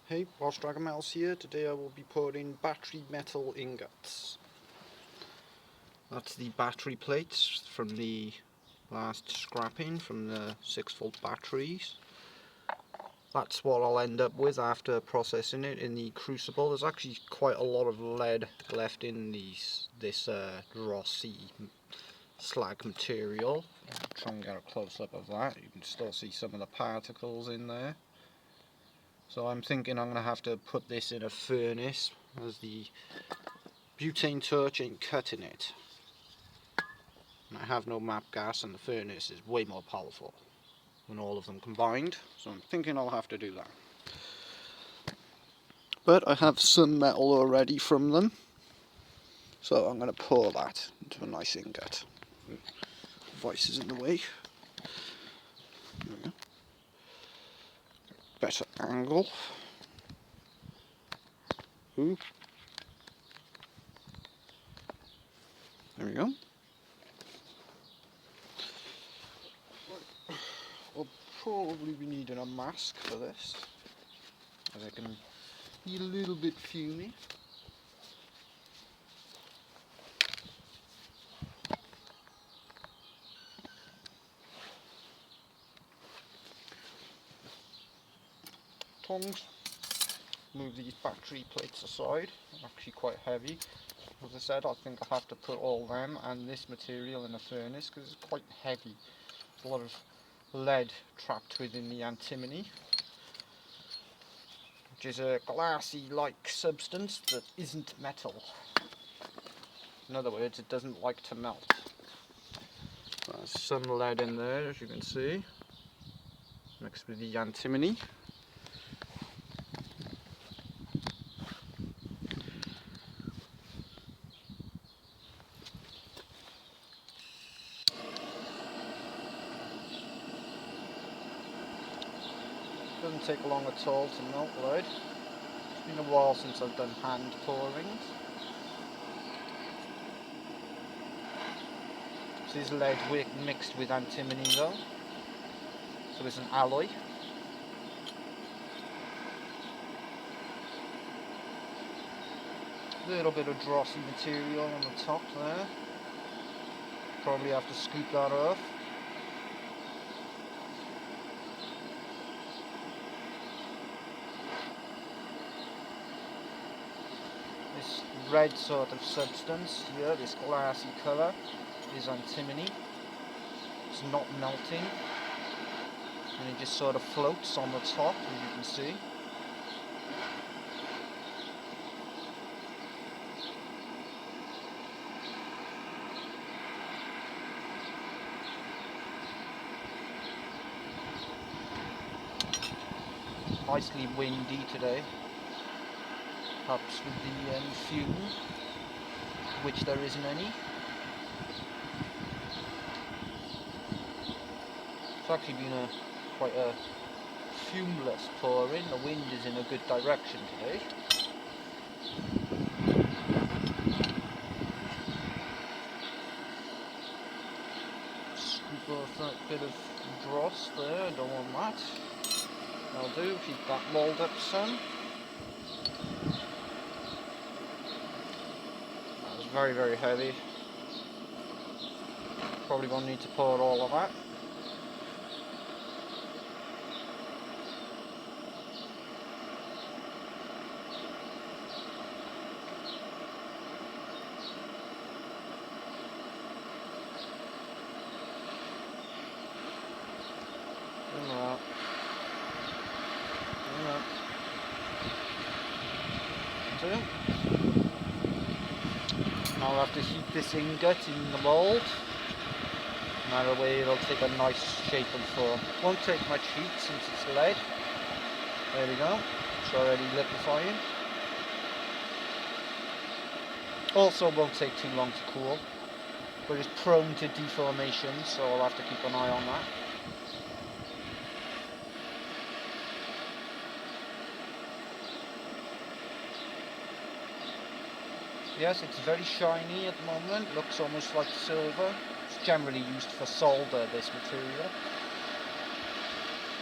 Hey, Boss Dragon Metals here. Today I will be pouring battery metal ingots. That's the battery plates from the last scrapping from the 6-volt batteries. That's what I'll end up with after processing it in the Crucible. There's actually quite a lot of lead left in this drossy slag material. I'll try and get a close up of that. You can still see some of the particles in there. So I'm thinking I'm going to have to put this in a furnace, as the butane torch ain't cutting it. And I have no map gas, and the furnace is way more powerful than all of them combined, so I'm thinking I'll have to do that. But I have some metal already from them, so I'm going to pour that into a nice ingot. Vice is in the way. There we go. Better angle. Ooh. There we go. I'll probably be needing a mask for this, as I can be a little bit fumy. Tongs. Move these battery plates aside. They're actually quite heavy. As I said, I think I have to put all them and this material in a furnace because it's quite heavy. There's a lot of lead trapped within the antimony, which is a glassy-like substance that isn't metal. In other words, it doesn't like to melt. There's some lead in there, as you can see, mixed with the antimony. Doesn't take long at all to melt lead. It's been a while since I've done hand pourings. This is lead mixed with antimony though, so it's an alloy. A little bit of drossy material on the top there. Probably have to scoop that off. This red sort of substance here, this glassy colour, is antimony. It's not melting, and it just sort of floats on the top, as you can see. Nicely windy today, perhaps with the fume, which there isn't any. It's actually been quite a fumeless pouring. The wind is in a good direction today. Scoop off that bit of dross there, don't want that. That'll do, keep that mould up some. That was very, very heavy. Probably won't need to pour all of that. Now I'll have to heat this ingot in the mould. That way it'll take a nice shape and form. Won't take much heat since it's lead. There we go. It's already liquefying. Also won't take too long to cool, but it's prone to deformation, so I'll have to keep an eye on that. Yes, it's very shiny at the moment, looks almost like silver. It's generally used for solder, this material,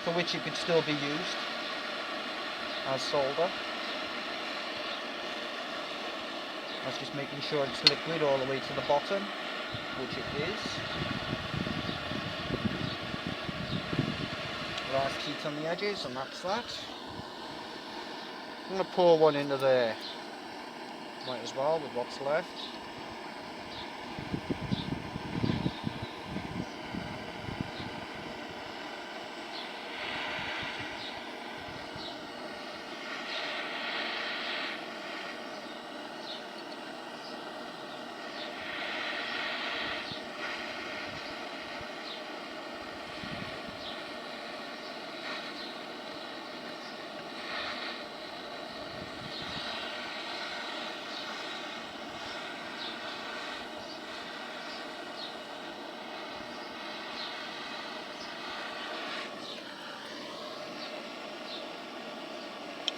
for which it could still be used. as solder. That's just making sure it's liquid all the way to the bottom, which it is. Brass teeth on the edges, and that's that. I'm going to pour one into there. Might as well with what's left.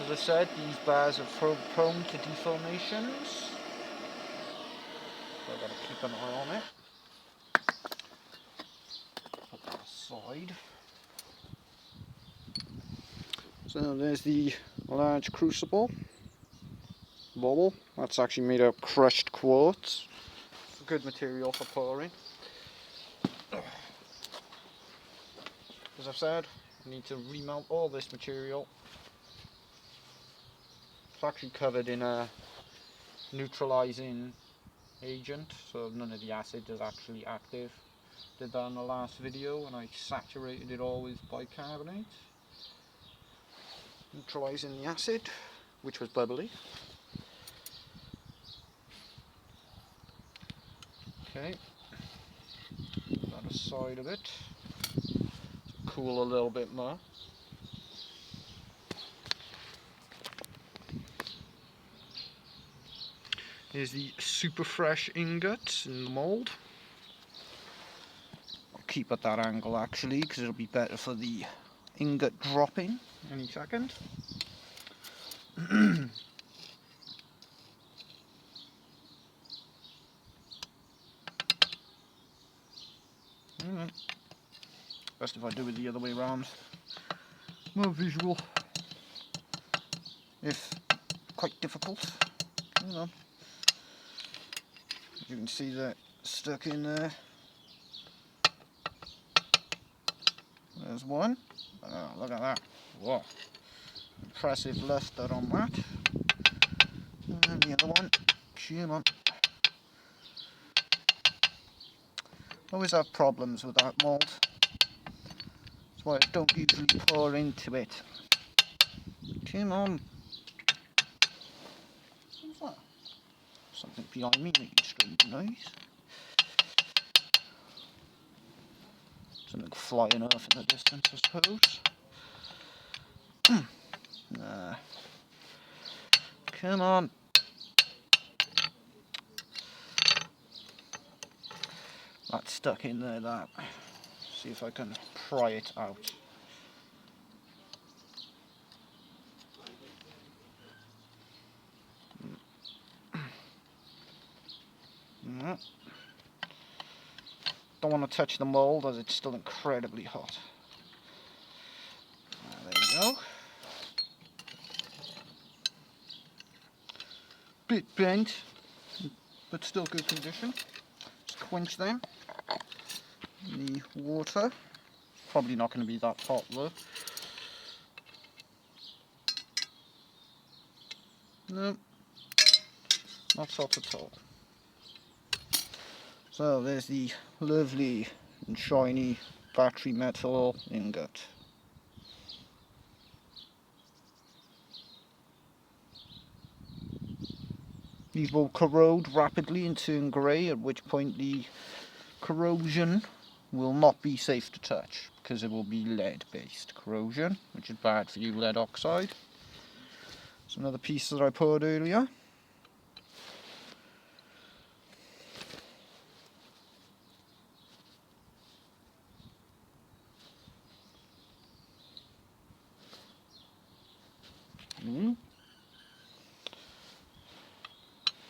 As I said, these bars are prone to deformations, so I've got to keep an eye on it. Put that aside. So there's the large crucible bubble. That's actually made of crushed quartz. It's a good material for pouring. As I've said, I need to remelt all this material. It's actually covered in a neutralizing agent, so none of the acid is actually active. Did that in the last video, and I saturated it all with bicarbonate, neutralizing the acid, which was bubbly. Okay, put that aside a bit, cool a little bit more. Here's the super fresh ingots in the mould. I'll keep at that angle actually, because it'll be better for the ingot dropping any second. Best if I do it the other way around. More visual, if quite difficult. Hold on. You can see that stuck in there. There's one. Oh, look at that. Whoa. Impressive luster on that. And the other one. Come on. Always have problems with that mould. That's why I don't usually pour into it. Come on. What's that? Something behind me making strange noise. Something flying off in the distance, I suppose. Nah. Come on. That's stuck in there, that. See if I can pry it out. Don't want to touch the mould as it's still incredibly hot. There you go. Bit bent, but still good condition. Just quench them in the water. Probably not going to be that hot though. No, not hot at all. So there's the lovely and shiny battery metal ingot. These will corrode rapidly and turn grey, at which point the corrosion will not be safe to touch because it will be lead based corrosion, which is bad for you, lead oxide. It's another piece that I poured earlier.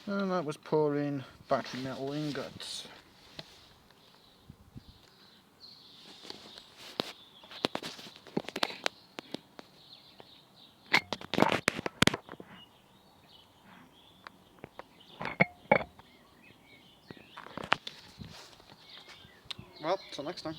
And that was pouring battery metal ingots. Well, till next time.